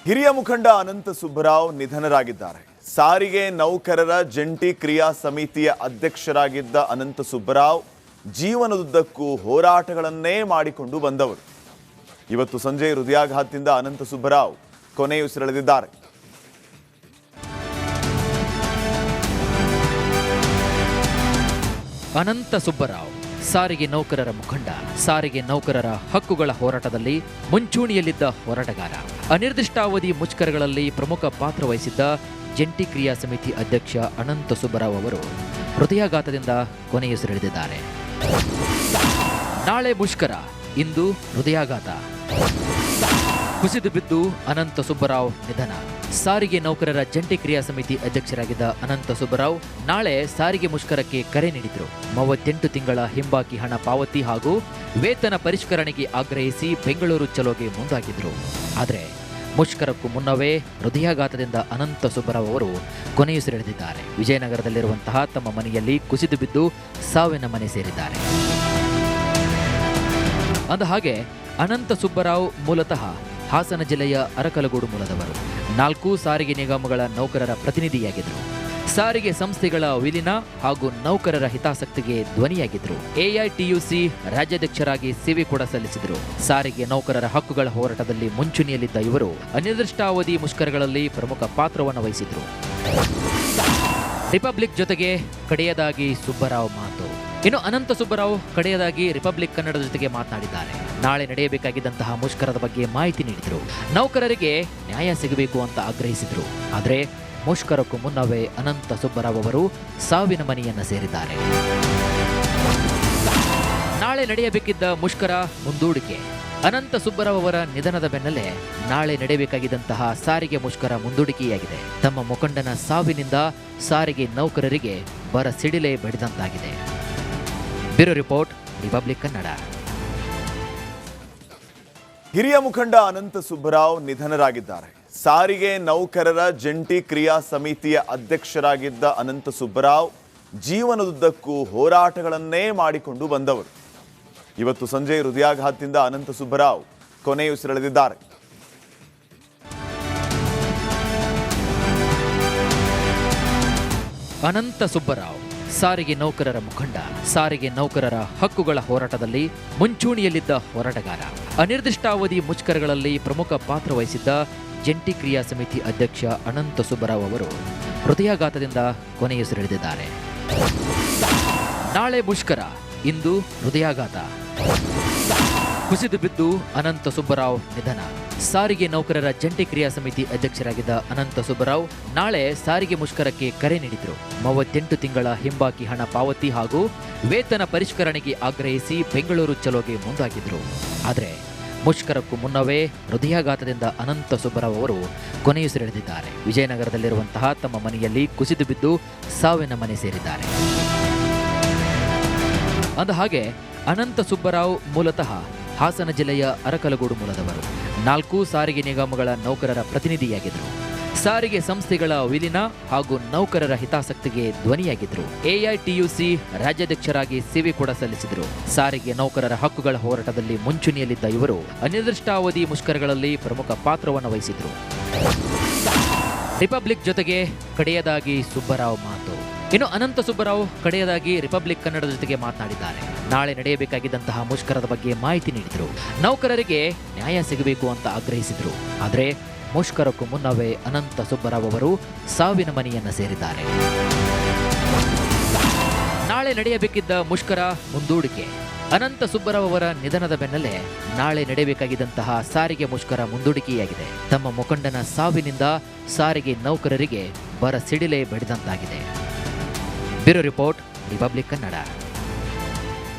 ಹಿರಿಯ ಮುಖಂಡ ಅನಂತ ಸುಬ್ಬರಾವ್ ನಿಧನರಾಗಿದ್ದಾರೆ. ಸಾರಿಗೆ ನೌಕರರ ಜಂಟಿ ಕ್ರಿಯಾ ಸಮಿತಿಯ ಅಧ್ಯಕ್ಷರಾಗಿದ್ದ ಅನಂತ ಸುಬ್ಬರಾವ್ ಜೀವನದುದ್ದಕ್ಕೂ ಹೋರಾಟಗಳನ್ನೇ ಮಾಡಿಕೊಂಡು ಬಂದವರು. ಇವತ್ತು ಸಂಜೆ ಹೃದಯಾಘಾತದಿಂದ ಅನಂತ ಸುಬ್ಬರಾವ್ ಕೊನೆಯುಸಿರೆಳೆದಿದ್ದಾರೆ. ಅನಂತ ಸುಬ್ಬರಾವ್ ಸಾರಿಗೆ ನೌಕರರ ಮುಖಂಡ, ಸಾರಿಗೆ ನೌಕರರ ಹಕ್ಕುಗಳ ಹೋರಾಟದಲ್ಲಿ ಮುಂಚೂಣಿಯಲ್ಲಿದ್ದ ಹೋರಾಟಗಾರ, ಅನಿರ್ದಿಷ್ಟಾವಧಿ ಮುಷ್ಕರಗಳಲ್ಲಿ ಪ್ರಮುಖ ಪಾತ್ರ ವಹಿಸಿದ್ದ ಜಂಟಿ ಕ್ರಿಯಾ ಸಮಿತಿ ಅಧ್ಯಕ್ಷ ಅನಂತ ಸುಬ್ಬರಾವ್ ಅವರು ಹೃದಯಾಘಾತದಿಂದ ಕೊನೆಯುಸಿರೆಳೆದಿದ್ದಾರೆ. ನಾಳೆ ಮುಷ್ಕರ, ಇಂದು ಹೃದಯಾಘಾತ. ಕುಸಿದು ಬಿದ್ದು ಅನಂತ ಸುಬ್ಬರಾವ್ ನಿಧನ. ಸಾರಿಗೆ ನೌಕರರ ಜಂಟಿ ಕ್ರಿಯಾ ಸಮಿತಿ ಅಧ್ಯಕ್ಷರಾಗಿದ್ದ ಅನಂತ ಸುಬ್ಬರಾವ್ ನಾಳೆ ಸಾರಿಗೆ ಮುಷ್ಕರಕ್ಕೆ ಕರೆ ನೀಡಿದ್ರು. 38 ತಿಂಗಳ ಹಿಂಬಾಕಿ ಹಣ ಪಾವತಿ ಹಾಗೂ ವೇತನ ಪರಿಷ್ಕರಣೆಗೆ ಆಗ್ರಹಿಸಿ ಬೆಂಗಳೂರು ಚಲೋಗೆ ಮುಂದಾಗಿದ್ರು. ಆದರೆ ಮುಷ್ಕರಕ್ಕೂ ಮುನ್ನವೇ ಹೃದಯಾಘಾತದಿಂದ ಅನಂತ ಸುಬ್ಬರಾವ್ ಅವರು ಕೊನೆಯುಸಿರೆಳೆದಿದ್ದಾರೆ. ವಿಜಯನಗರದಲ್ಲಿರುವಂತಹ ತಮ್ಮ ಮನೆಯಲ್ಲಿ ಕುಸಿದು ಬಿದ್ದು ಸಾವಿನ ಮನೆ ಸೇರಿದ್ದಾರೆ. ಅಂದಹಾಗೆ ಅನಂತ ಸುಬ್ಬರಾವ್ ಮೂಲತಃ ಹಾಸನ ಜಿಲ್ಲೆಯ ಅರಕಲಗೂಡು ಮೂಲದವರು. 4 ಸಾರಿಗೆ ನಿಗಮಗಳ ನೌಕರರ ಪ್ರತಿನಿಧಿಯಾಗಿದ್ದರು. ಸಾರಿಗೆ ಸಂಸ್ಥೆಗಳ ವಿಲೀನ ಹಾಗೂ ನೌಕರರ ಹಿತಾಸಕ್ತಿಗೆ ಧ್ವನಿಯಾಗಿದ್ದರು. ಎಐಟಿಯುಸಿ ರಾಜ್ಯಾಧ್ಯಕ್ಷರಾಗಿ ಸೇವೆ ಕೂಡ ಸಲ್ಲಿಸಿದರು. ಸಾರಿಗೆ ನೌಕರರ ಹಕ್ಕುಗಳ ಹೋರಾಟದಲ್ಲಿ ಮುಂಚೂಣಿಯಲ್ಲಿದ್ದ ಇವರು ಅನಿರ್ದಿಷ್ಟಾವಧಿ ಮುಷ್ಕರಗಳಲ್ಲಿ ಪ್ರಮುಖ ಪಾತ್ರವನ್ನು ವಹಿಸಿದ್ರು. ರಿಪಬ್ಲಿಕ್ ಜೊತೆಗೆ ಕಡೆಯದಾಗಿ ಸುಬ್ಬರಾವ್ ಮಾತು. ಇನ್ನು ಅನಂತ ಸುಬ್ಬರಾವ್ ಕಡೆಯದಾಗಿ ರಿಪಬ್ಲಿಕ್ ಕನ್ನಡದ ಜೊತೆಗೆ ಮಾತನಾಡಿದ್ದಾರೆ. ನಾಳೆ ನಡೆಯಬೇಕಾಗಿದ್ದಂತಹ ಮುಷ್ಕರದ ಬಗ್ಗೆ ಮಾಹಿತಿ ನೀಡಿದರು. ನೌಕರರಿಗೆ ನ್ಯಾಯ ಸಿಗಬೇಕು ಅಂತ ಆಗ್ರಹಿಸಿದ್ರು. ಆದರೆ ಮುಷ್ಕರಕ್ಕೂ ಮುನ್ನವೇ ಅನಂತ ಸುಬ್ಬರಾವ್ ಅವರು ಸಾವಿನ ಮನೆಯನ್ನ ಸೇರಿದ್ದಾರೆ. ನಾಳೆ ನಡೆಯಬೇಕಿದ್ದ ಮುಷ್ಕರ ಮುಂದೂಡಿಕೆ. ಅನಂತ ಸುಬ್ಬರಾವ್ ಅವರ ನಿಧನದ ಬೆನ್ನಲ್ಲೇ ನಾಳೆ ನಡೆಯಬೇಕಾಗಿದ್ದಂತಹ ಸಾರಿಗೆ ಮುಷ್ಕರ ಮುಂದೂಡಿಕೆಯಾಗಿದೆ. ತಮ್ಮ ಮುಖಂಡನ ಸಾವಿನಿಂದ ಸಾರಿಗೆ ನೌಕರರಿಗೆ ಬರ ಸಿಡಿಲೆ ಬಡಿದಂತಾಗಿದೆ. Bureau report, Republic Kannada. ಹಿರಿಯ ಮುಖಂಡ ಅನಂತ ಸುಬ್ಬರಾವ್ ನಿಧನರಾಗಿದ್ದಾರೆ. ಸಾರಿಗೆ ನೌಕರರ ಜಂಟಿ ಕ್ರಿಯಾ ಸಮಿತಿಯ ಅಧ್ಯಕ್ಷರಾಗಿದ್ದ ಅನಂತ ಸುಬ್ಬರಾವ್ ಜೀವನದುದ್ದಕ್ಕೂ ಹೋರಾಟಗಳನ್ನೇ ಮಾಡಿಕೊಂಡು ಬಂದವರು. ಇವತ್ತು ಸಂಜೆ ಹೃದಯಾಘಾತದಿಂದ ಅನಂತ ಸುಬ್ಬರಾವ್ ಕೊನೆಯುಸಿರೆಳೆದಿದ್ದಾರೆ. ಅನಂತ ಸುಬ್ಬರಾವ್ ಸಾರಿಗೆ ನೌಕರರ ಮುಖಂಡ, ಸಾರಿಗೆ ನೌಕರರ ಹಕ್ಕುಗಳ ಹೋರಾಟದಲ್ಲಿ ಮುಂಚೂಣಿಯಲ್ಲಿದ್ದ ಹೋರಾಟಗಾರ, ಅನಿರ್ದಿಷ್ಟಾವಧಿ ಮುಷ್ಕರಗಳಲ್ಲಿ ಪ್ರಮುಖ ಪಾತ್ರ ವಹಿಸಿದ್ದ ಜಂಟಿ ಕ್ರಿಯಾ ಸಮಿತಿ ಅಧ್ಯಕ್ಷ ಅನಂತ ಸುಬ್ಬರಾವ್ ಅವರು ಹೃದಯಾಘಾತದಿಂದ ಕೊನೆಯುಸಿರೆಳೆದಿದ್ದಾರೆ. ನಾಳೆ ಮುಷ್ಕರ, ಇಂದು ಹೃದಯಾಘಾತ. ಕುಸಿದು ಬಿದ್ದು ಅನಂತ ಸುಬ್ಬರಾವ್ ನಿಧನ. ಸಾರಿಗೆ ನೌಕರರ ಜಂಟಿ ಕ್ರಿಯಾ ಸಮಿತಿ ಅಧ್ಯಕ್ಷರಾಗಿದ್ದ ಅನಂತ ಸುಬ್ಬರಾವ್ ನಾಳೆ ಸಾರಿಗೆ ಮುಷ್ಕರಕ್ಕೆ ಕರೆ ನೀಡಿದ್ರು. 38 ತಿಂಗಳ ಹಿಂಬಾಕಿ ಹಣ ಪಾವತಿ ಹಾಗೂ ವೇತನ ಪರಿಷ್ಕರಣೆಗೆ ಆಗ್ರಹಿಸಿ ಬೆಂಗಳೂರು ಚಲೋಗೆ ಮುಂದಾಗಿದ್ರು. ಆದರೆ ಮುಷ್ಕರಕ್ಕೂ ಮುನ್ನವೇ ಹೃದಯಾಘಾತದಿಂದ ಅನಂತ ಸುಬ್ಬರಾವ್ ಅವರು ಕೊನೆಯುಸಿರೆಳೆದಿದ್ದಾರೆ. ವಿಜಯನಗರದಲ್ಲಿರುವಂತಹ ತಮ್ಮ ಮನೆಯಲ್ಲಿ ಕುಸಿದು ಬಿದ್ದು ಸಾವಿನ ಮನೆ ಸೇರಿದ್ದಾರೆ. ಅಂದಹಾಗೆ ಅನಂತ ಸುಬ್ಬರಾವ್ ಮೂಲತಃ ಹಾಸನ ಜಿಲ್ಲೆಯ ಅರಕಲಗೂಡು ಮೂಲದವರು. 4 ಸಾರಿಗೆ ನಿಗಮಗಳ ನೌಕರರ ಪ್ರತಿನಿಧಿಯಾಗಿದ್ದರು. ಸಾರಿಗೆ ಸಂಸ್ಥೆಗಳ ವಿಲೀನ ಹಾಗೂ ನೌಕರರ ಹಿತಾಸಕ್ತಿಗೆ ಧ್ವನಿಯಾಗಿದ್ದರು. ಎಐಟಿಯುಸಿ ರಾಜ್ಯಾಧ್ಯಕ್ಷರಾಗಿ ಸೇವೆ ಕೂಡ ಸಲ್ಲಿಸಿದರು. ಸಾರಿಗೆ ನೌಕರರ ಹಕ್ಕುಗಳ ಹೋರಾಟದಲ್ಲಿ ಮುಂಚೂಣಿಯಲ್ಲಿದ್ದ ಇವರು ಅನಿರ್ದಿಷ್ಟಾವಧಿ ಮುಷ್ಕರಗಳಲ್ಲಿ ಪ್ರಮುಖ ಪಾತ್ರವನ್ನು ವಹಿಸಿದ್ರು. ರಿಪಬ್ಲಿಕ್ ಜೊತೆಗೆ ಕಡೆಯದಾಗಿ ಸುಬ್ಬರಾವ್ ಮಾತು. ಇನ್ನು ಅನಂತ ಸುಬ್ಬರಾವ್ ಕಡೆಯದಾಗಿ ರಿಪಬ್ಲಿಕ್ ಕನ್ನಡದ ಜೊತೆಗೆ ಮಾತನಾಡಿದ್ದಾರೆ. ನಾಳೆ ನಡೆಯಬೇಕಾಗಿದ್ದಂತಹ ಮುಷ್ಕರದ ಬಗ್ಗೆ ಮಾಹಿತಿ ನೀಡಿದರು. ನೌಕರರಿಗೆ ನ್ಯಾಯ ಸಿಗಬೇಕು ಅಂತ ಆಗ್ರಹಿಸಿದ್ರು. ಆದರೆ ಮುಷ್ಕರಕ್ಕೂ ಮುನ್ನವೇ ಅನಂತ ಸುಬ್ಬರಾವ್ ಅವರು ಸಾವಿನ ಮನೆಯನ್ನ ಸೇರಿದ್ದಾರೆ. ನಾಳೆ ನಡೆಯಬೇಕಿದ್ದ ಮುಷ್ಕರ ಮುಂದೂಡಿಕೆ. ಅನಂತ ಸುಬ್ಬರಾವ್ ಅವರ ನಿಧನದ ಬೆನ್ನಲ್ಲೇ ನಾಳೆ ನಡೆಯಬೇಕಾಗಿದ್ದಂತಹ ಸಾರಿಗೆ ಮುಷ್ಕರ ಮುಂದೂಡಿಕೆಯಾಗಿದೆ. ತಮ್ಮ ಮುಖಂಡನ ಸಾವಿನಿಂದ ಸಾರಿಗೆ ನೌಕರರಿಗೆ ಬರ ಸಿಡಿಲೆ ಬಡಿದಂತಾಗಿದೆ. Bureau report, Republic Kannada.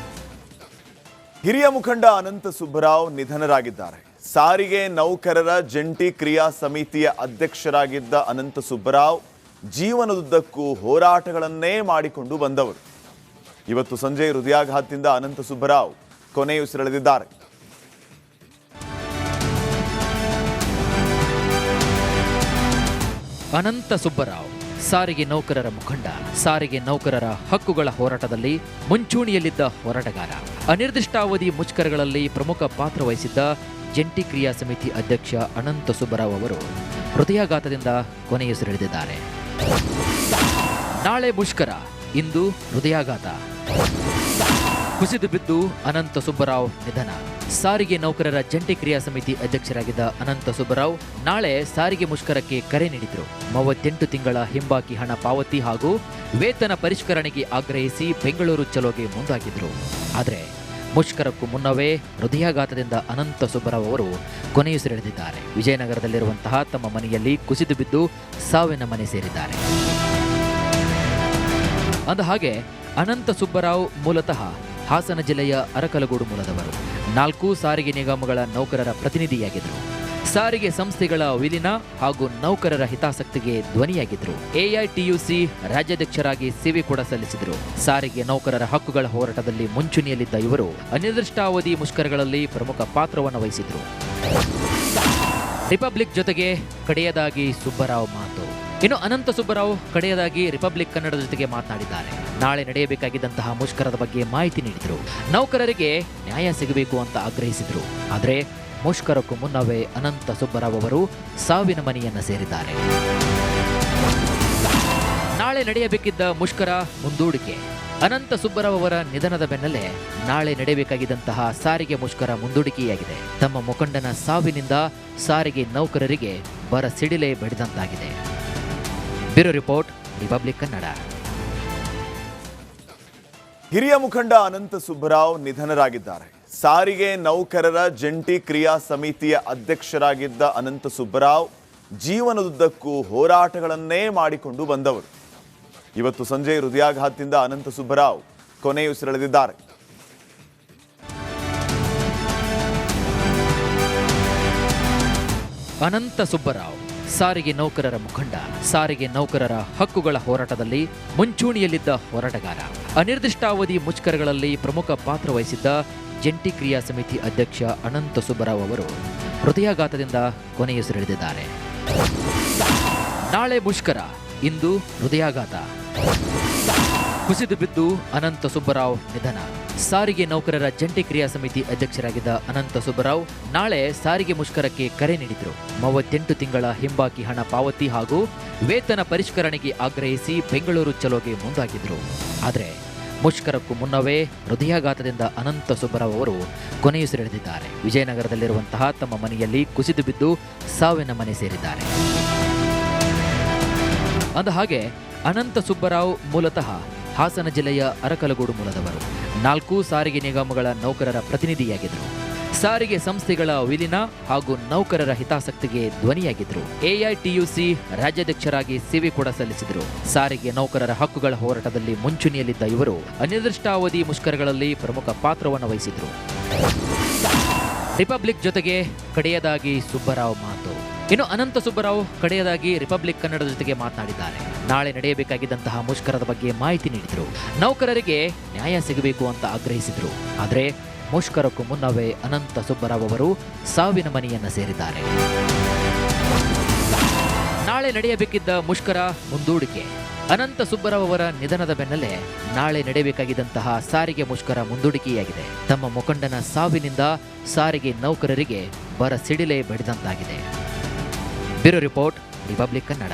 ಹಿರಿಯ ಮುಖಂಡ ಅನಂತ ಸುಬ್ಬರಾವ್ ನಿಧನರಾಗಿದ್ದಾರೆ. ಸಾರಿಗೆ ನೌಕರರ ಜಂಟಿ ಕ್ರಿಯಾ ಸಮಿತಿಯ ಅಧ್ಯಕ್ಷರಾಗಿದ್ದ ಅನಂತ ಸುಬ್ಬರಾವ್ ಜೀವನದುದ್ದಕ್ಕೂ ಹೋರಾಟಗಳನ್ನೇ ಮಾಡಿಕೊಂಡು ಬಂದವರು. ಇವತ್ತು ಸಂಜೆ ಹೃದಯಾಘಾತದಿಂದ ಅನಂತ ಸುಬ್ಬರಾವ್ ಕೊನೆಯುಸಿರೆಳೆದಿದ್ದಾರೆ. ಅನಂತ ಸುಬ್ಬರಾವ್ ಸಾರಿಗೆ ನೌಕರರ ಮುಖಂಡ, ಸಾರಿಗೆ ನೌಕರರ ಹಕ್ಕುಗಳ ಹೋರಾಟದಲ್ಲಿ ಮುಂಚೂಣಿಯಲ್ಲಿದ್ದ ಹೋರಾಟಗಾರ, ಅನಿರ್ದಿಷ್ಟಾವಧಿ ಮುಷ್ಕರಗಳಲ್ಲಿ ಪ್ರಮುಖ ಪಾತ್ರ ವಹಿಸಿದ್ದ ಜಂಟಿ ಕ್ರಿಯಾ ಸಮಿತಿ ಅಧ್ಯಕ್ಷ ಅನಂತ ಸುಬ್ಬರಾವ್ ಅವರು ಹೃದಯಾಘಾತದಿಂದ ಕೊನೆಯುಸಿರೆಳೆದಿದ್ದಾರೆ. ನಾಳೆ ಮುಷ್ಕರ, ಇಂದು ಹೃದಯಾಘಾತ. ಕುಸಿದು ಬಿದ್ದು ಅನಂತ ಸುಬ್ಬರಾವ್ ನಿಧನ. ಸಾರಿಗೆ ನೌಕರರ ಜಂಟಿ ಕ್ರಿಯಾ ಸಮಿತಿ ಅಧ್ಯಕ್ಷರಾಗಿದ್ದ ಅನಂತ ಸುಬ್ಬರಾವ್ ನಾಳೆ ಸಾರಿಗೆ ಮುಷ್ಕರಕ್ಕೆ ಕರೆ ನೀಡಿದ್ರು. 38 ತಿಂಗಳ ಹಿಂಬಾಕಿ ಹಣ ಪಾವತಿ ಹಾಗೂ ವೇತನ ಪರಿಷ್ಕರಣೆಗೆ ಆಗ್ರಹಿಸಿ ಬೆಂಗಳೂರು ಚಲೋಗೆ ಮುಂದಾಗಿದ್ರು. ಆದರೆ ಮುಷ್ಕರಕ್ಕೂ ಮುನ್ನವೇ ಹೃದಯಾಘಾತದಿಂದ ಅನಂತ ಸುಬ್ಬರಾವ್ ಅವರು ಕೊನೆಯುಸಿರೆಳೆದಿದ್ದಾರೆ. ವಿಜಯನಗರದಲ್ಲಿರುವಂತಹ ತಮ್ಮ ಮನೆಯಲ್ಲಿ ಕುಸಿದು ಬಿದ್ದು ಸಾವಿನ ಮನೆ ಸೇರಿದ್ದಾರೆ. ಅಂದಹಾಗೆ ಅನಂತ ಸುಬ್ಬರಾವ್ ಮೂಲತಃ ಹಾಸನ ಜಿಲ್ಲೆಯ ಅರಕಲಗೂಡು ಮೂಲದವರು. 4 ಸಾರಿಗೆ ನಿಗಮಗಳ ನೌಕರರ ಪ್ರತಿನಿಧಿಯಾಗಿದ್ದರು. ಸಾರಿಗೆ ಸಂಸ್ಥೆಗಳ ವಿಲೀನ ಹಾಗೂ ನೌಕರರ ಹಿತಾಸಕ್ತಿಗೆ ಧ್ವನಿಯಾಗಿದ್ದರು. ಎಐಟಿಯುಸಿ ರಾಜ್ಯಾಧ್ಯಕ್ಷರಾಗಿ ಸೇವೆ ಕೂಡ ಸಲ್ಲಿಸಿದರು. ಸಾರಿಗೆ ನೌಕರರ ಹಕ್ಕುಗಳ ಹೋರಾಟದಲ್ಲಿ ಮುಂಚೂಣಿಯಲ್ಲಿದ್ದ ಇವರು ಅನಿರ್ದಿಷ್ಟಾವಧಿ ಮುಷ್ಕರಗಳಲ್ಲಿ ಪ್ರಮುಖ ಪಾತ್ರವನ್ನು ವಹಿಸಿದ್ರು. ರಿಪಬ್ಲಿಕ್ ಜೊತೆಗೆ ಕಡೆಯದಾಗಿ ಸುಬ್ಬರಾವ್ ಮಾತು. ಇನ್ನು ಅನಂತ ಸುಬ್ಬರಾವ್ ಕಡೆಯದಾಗಿ ರಿಪಬ್ಲಿಕ್ ಕನ್ನಡದ ಜೊತೆಗೆ ಮಾತನಾಡಿದ್ದಾರೆ. ನಾಳೆ ನಡೆಯಬೇಕಾಗಿದ್ದಂತಹ ಮುಷ್ಕರದ ಬಗ್ಗೆ ಮಾಹಿತಿ ನೀಡಿದರು. ನೌಕರರಿಗೆ ನ್ಯಾಯ ಸಿಗಬೇಕು ಅಂತ ಆಗ್ರಹಿಸಿದರು. ಆದರೆ ಮುಷ್ಕರಕ್ಕೂ ಮುನ್ನವೇ ಅನಂತ ಸುಬ್ಬರಾವ್ ಅವರು ಸಾವಿನ ಮನೆಯನ್ನ ಸೇರಿದ್ದಾರೆ. ನಾಳೆ ನಡೆಯಬೇಕಿದ್ದ ಮುಷ್ಕರ ಮುಂದೂಡಿಕೆ. ಅನಂತ ಸುಬ್ಬರಾವ್ ಅವರ ನಿಧನದ ಬೆನ್ನಲ್ಲೇ ನಾಳೆ ನಡೆಯಬೇಕಾಗಿದ್ದಂತಹ ಸಾರಿಗೆ ಮುಷ್ಕರ ಮುಂದೂಡಿಕೆಯಾಗಿದೆ. ತಮ್ಮ ಮುಖಂಡನ ಸಾವಿನಿಂದ ಸಾರಿಗೆ ನೌಕರರಿಗೆ ಬರ ಸಿಡಿಲೆ ಬಡಿದಂತಾಗಿದೆ. Bureau report, Republic Kannada. ಹಿರಿಯ ಮುಖಂಡ ಅನಂತ ಸುಬ್ಬರಾವ್ ನಿಧನರಾಗಿದ್ದಾರೆ. ಸಾರಿಗೆ ನೌಕರರ ಜಂಟಿ ಕ್ರಿಯಾ ಸಮಿತಿಯ ಅಧ್ಯಕ್ಷರಾಗಿದ್ದ ಅನಂತ ಸುಬ್ಬರಾವ್ ಜೀವನದುದ್ದಕ್ಕೂ ಹೋರಾಟಗಳನ್ನೇ ಮಾಡಿಕೊಂಡು ಬಂದವರು. ಇವತ್ತು ಸಂಜೆ ಹೃದಯಾಘಾತದಿಂದ ಅನಂತ ಸುಬ್ಬರಾವ್ ಕೊನೆಯುಸಿರೆಳೆದಿದ್ದಾರೆ. ಅನಂತ ಸುಬ್ಬರಾವ್ ಸಾರಿಗೆ ನೌಕರರ ಮುಖಂಡ. ಸಾರಿಗೆ ನೌಕರರ ಹಕ್ಕುಗಳ ಹೋರಾಟದಲ್ಲಿ ಮುಂಚೂಣಿಯಲ್ಲಿದ್ದ ಹೋರಾಟಗಾರ. ಅನಿರ್ದಿಷ್ಟಾವಧಿ ಮುಷ್ಕರಗಳಲ್ಲಿ ಪ್ರಮುಖ ಪಾತ್ರ ವಹಿಸಿದ್ದ ಜಂಟಿ ಕ್ರಿಯಾ ಸಮಿತಿ ಅಧ್ಯಕ್ಷ ಅನಂತ ಸುಬ್ಬರಾವ್ ಅವರು ಹೃದಯಾಘಾತದಿಂದ ಕೊನೆಯುಸಿರೆಳೆದಿದ್ದಾರೆ. ನಾಳೆ ಮುಷ್ಕರ, ಇಂದು ಹೃದಯಾಘಾತ. ಕುಸಿದು ಬಿದ್ದು ಅನಂತ ಸುಬ್ಬರಾವ್ ನಿಧನ. ಸಾರಿಗೆ ನೌಕರರ ಜಂಟಿ ಕ್ರಿಯಾ ಸಮಿತಿ ಅಧ್ಯಕ್ಷರಾಗಿದ್ದ ಅನಂತ ಸುಬ್ಬರಾವ್ ನಾಳೆ ಸಾರಿಗೆ ಮುಷ್ಕರಕ್ಕೆ ಕರೆ ನೀಡಿದ್ರು. 38 ತಿಂಗಳ ಹಿಂಬಾಕಿ ಹಣ ಪಾವತಿ ಹಾಗೂ ವೇತನ ಪರಿಷ್ಕರಣೆಗೆ ಆಗ್ರಹಿಸಿ ಬೆಂಗಳೂರು ಚಲೋಗೆ ಮುಂದಾಗಿದ್ರು. ಆದರೆ ಮುಷ್ಕರಕ್ಕೂ ಮುನ್ನವೇ ಹೃದಯಾಘಾತದಿಂದ ಅನಂತ ಸುಬ್ಬರಾವ್ ಅವರು ಕೊನೆಯುಸಿರೆಳೆದಿದ್ದಾರೆ. ವಿಜಯನಗರದಲ್ಲಿರುವಂತಹ ತಮ್ಮ ಮನೆಯಲ್ಲಿ ಕುಸಿದು ಬಿದ್ದು ಸಾವಿನ ಮನೆ ಸೇರಿದ್ದಾರೆ. ಅಂದಹಾಗೆ ಅನಂತ ಸುಬ್ಬರಾವ್ ಮೂಲತಃ ಹಾಸನ ಜಿಲ್ಲೆಯ ಅರಕಲಗೂಡು ಮೂಲದವರು. 4 ಸಾರಿಗೆ ನಿಗಮಗಳ ನೌಕರರ ಪ್ರತಿನಿಧಿಯಾಗಿದ್ದರು. ಸಾರಿಗೆ ಸಂಸ್ಥೆಗಳ ವಿಲೀನ ಹಾಗೂ ನೌಕರರ ಹಿತಾಸಕ್ತಿಗೆ ಧ್ವನಿಯಾಗಿದ್ದರು. ಎಐಟಿಯುಸಿ ರಾಜ್ಯಾಧ್ಯಕ್ಷರಾಗಿ ಸೇವೆ ಕೂಡ ಸಲ್ಲಿಸಿದರು. ಸಾರಿಗೆ ನೌಕರರ ಹಕ್ಕುಗಳ ಹೋರಾಟದಲ್ಲಿ ಮುಂಚೂಣಿಯಲ್ಲಿದ್ದ ಇವರು ಅನಿರ್ದಿಷ್ಟಾವಧಿ ಮುಷ್ಕರಗಳಲ್ಲಿ ಪ್ರಮುಖ ಪಾತ್ರವನ್ನು ವಹಿಸಿದರು. ರಿಪಬ್ಲಿಕ್ ಜೊತೆಗೆ ಕಡೆಯದಾಗಿ ಸುಬ್ಬರಾವ್ ಮಾತು. ಇನ್ನು ಅನಂತ ಸುಬ್ಬರಾವ್ ಕಡೆಯದಾಗಿ ರಿಪಬ್ಲಿಕ್ ಕನ್ನಡದ ಜೊತೆಗೆ ಮಾತನಾಡಿದ್ದಾರೆ. ನಾಳೆ ನಡೆಯಬೇಕಾಗಿದ್ದಂತಹ ಮುಷ್ಕರದ ಬಗ್ಗೆ ಮಾಹಿತಿ ನೀಡಿದರು. ನೌಕರರಿಗೆ ನ್ಯಾಯ ಸಿಗಬೇಕು ಅಂತ ಆಗ್ರಹಿಸಿದರು. ಆದರೆ ಮುಷ್ಕರಕ್ಕೂ ಮುನ್ನವೇ ಅನಂತ ಸುಬ್ಬರಾವ್ ಅವರು ಸಾವಿನ ಮನೆಯನ್ನ ಸೇರಿದ್ದಾರೆ. ನಾಳೆ ನಡೆಯಬೇಕಿದ್ದ ಮುಷ್ಕರ ಮುಂದೂಡಿಕೆ. ಅನಂತ ಸುಬ್ಬರಾವ್ ಅವರ ನಿಧನದ ಬೆನ್ನಲ್ಲೇ ನಾಳೆ ನಡೆಯಬೇಕಾಗಿದ್ದಂತಹ ಸಾರಿಗೆ ಮುಷ್ಕರ ಮುಂದೂಡಿಕೆಯಾಗಿದೆ. ತಮ್ಮ ಮುಖಂಡನ ಸಾವಿನಿಂದ ಸಾರಿಗೆ ನೌಕರರಿಗೆ ಬರ ಸಿಡಿಲೆ ಬಡಿದಂತಾಗಿದೆ. Bureau report, Republic Kannada.